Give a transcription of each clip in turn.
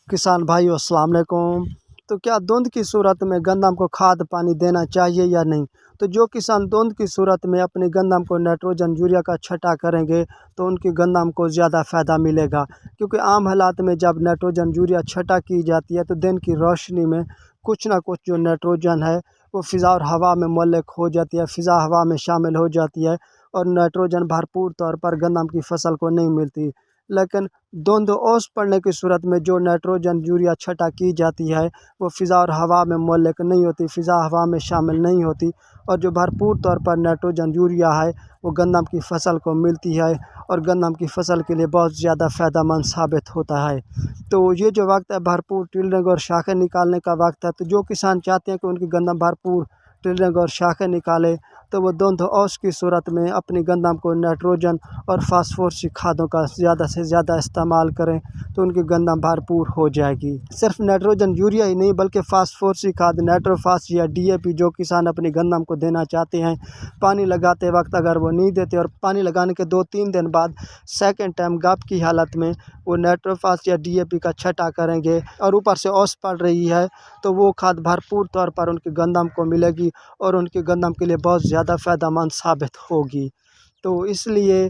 किसान भाइयों अस्सलाम वालेकुम। तो क्या धुंध की सूरत में गंदम को खाद पानी देना चाहिए या नहीं? तो जो किसान धुंध की सूरत में अपनी गंदम को नाइट्रोजन यूरिया का छटा करेंगे तो उनकी गंदम को ज़्यादा फ़ायदा मिलेगा, क्योंकि आम हालात में जब नाइट्रोजन यूरिया छटा की जाती है तो दिन की रोशनी में कुछ ना कुछ जो नाइट्रोजन है वो फ़िज़ा और हवा में मुअल्लक़ हो जाती है, फ़िज़ा हवा में शामिल हो जाती है और नाइट्रोजन भरपूर तौर पर गंदम की फसल को नहीं मिलती। लेकिन धुंध ओस पड़ने की सूरत में जो नाइट्रोजन यूरिया छटा की जाती है वो फ़िज़ा और हवा में मुअल्लक़ नहीं होती, फ़िज़ा हवा में शामिल नहीं होती और जो भरपूर तौर पर नाइट्रोजन यूरिया है वो गंदम की फसल को मिलती है और गंदम की फसल के लिए बहुत ज़्यादा फ़ायदेमंद साबित होता है। तो ये जो वक्त है भरपूर टिल्डिंग और शाखें निकालने का वक्त है, तो जो किसान चाहते हैं कि उनकी गंदम भरपूर टिल्डिंग और शाखें निकाले तो वो धुंध ओस की सूरत में अपनी गंदम को नाइट्रोजन और फास्फोरस खादों का ज़्यादा से ज़्यादा इस्तेमाल करें तो उनकी गंदम भरपूर हो जाएगी। सिर्फ नाइट्रोजन यूरिया ही नहीं बल्कि फास्फोरस खाद नाइट्रोफास या डीएपी जो किसान अपनी गंदम को देना चाहते हैं, पानी लगाते वक्त अगर वो नहीं देते और पानी लगाने के 2-3 दिन बाद सेकंड टाइम गप की हालत में वो नाइट्रोफास या डीएपी का छटा करेंगे और ऊपर से ओस पड़ रही है तो वो खाद भरपूर तौर पर उनकी गंदम को मिलेगी और उनकी गंदम के लिए बहुत ज़्यादा फ़ायदेमंद साबित होगी। तो इसलिए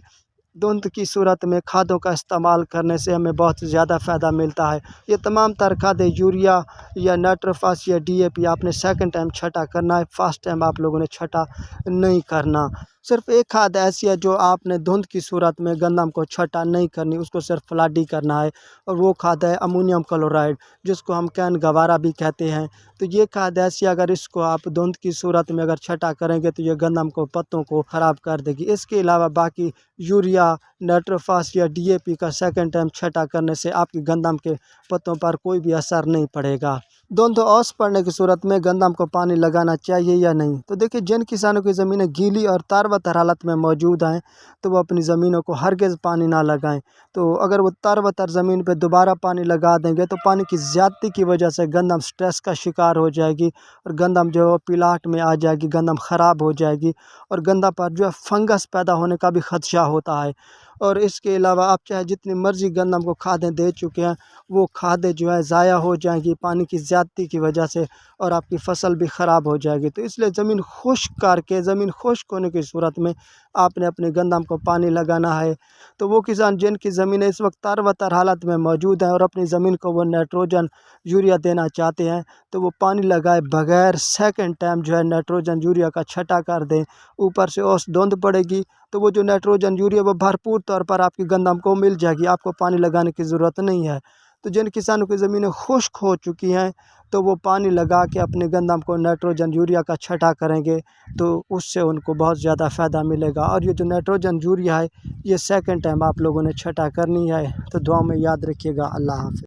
धुंध की सूरत में खादों का इस्तेमाल करने से हमें बहुत ज़्यादा फ़ायदा मिलता है। ये तमाम तर खादें यूरिया या नाइट्रोफास या डीएपी आपने सेकंड टाइम छटा करना है, फर्स्ट टाइम आप लोगों ने छटा नहीं करना। सिर्फ एक खाद ऐसी है जो आपने धुंध की सूरत में गंदम को छटा नहीं करनी, उसको सिर्फ फ्लाडी करना है और वो खाद है अमोनियम क्लोराइड, जिसको हम कैन गवारा भी कहते हैं। तो ये खाद ऐसी अगर इसको आप धुंध की सूरत में अगर छटा करेंगे तो ये गंदम को पत्तों को ख़राब कर देगी। इसके अलावा बाकी यूरिया नाइट्रोफास या डीएपी का सेकंड टाइम छटा करने से आपकी गंदम के पत्तों पर कोई भी असर नहीं पड़ेगा। धुंध ओस पड़ने की सूरत में गंदम को पानी लगाना चाहिए या नहीं? तो देखिए, जिन किसानों की ज़मीनें गीली और तार-व-तर हालत में मौजूद हैं तो वो अपनी ज़मीनों को हरगिज़ पानी ना लगाएं। तो अगर वो तार-व-तर ज़मीन पे दोबारा पानी लगा देंगे तो पानी की ज़्यादती की वजह से गंदम स्ट्रेस का शिकार हो जाएगी और गंदम जो है पिलाहट में आ जाएगी, गंदम ख़राब हो जाएगी और गंदम पर जो है फंगस पैदा होने का भी ख़दशा होता है। और इसके अलावा आप चाहे जितनी मर्ज़ी गंदम को खादें दे चुके हैं वो खादें जो है ज़ाया हो जाएंगी पानी की ज़्यादती की वजह से और आपकी फसल भी ख़राब हो जाएगी। तो इसलिए ज़मीन खुश्क करके, ज़मीन खुश्क होने की सूरत में आपने अपनी गंदम को पानी लगाना है। तो वो किसान जिनकी ज़मीनें इस वक्त तार-व-तर हालत में मौजूद हैं और अपनी ज़मीन को वो नाइट्रोजन यूरिया देना चाहते हैं तो वो पानी लगाए बगैर सेकंड टाइम जो है नाइट्रोजन यूरिया का छटा कर दें। ऊपर से ओस धुंध पड़ेगी तो वो जो नाइट्रोजन यूरिया वो भरपूर तौर पर आपकी गंदम को मिल जाएगी, आपको पानी लगाने की ज़रूरत नहीं है। तो जिन किसानों की ज़मीनें खुश्क हो चुकी हैं तो वो पानी लगा के अपने गंदम को नाइट्रोजन यूरिया का छटा करेंगे तो उससे उनको बहुत ज़्यादा फ़ायदा मिलेगा। और ये जो नाइट्रोजन यूरिया है ये सेकंड टाइम आप लोगों ने छटा करनी है। तो दुआ में याद रखिएगा। अल्लाह हाफ़िज़।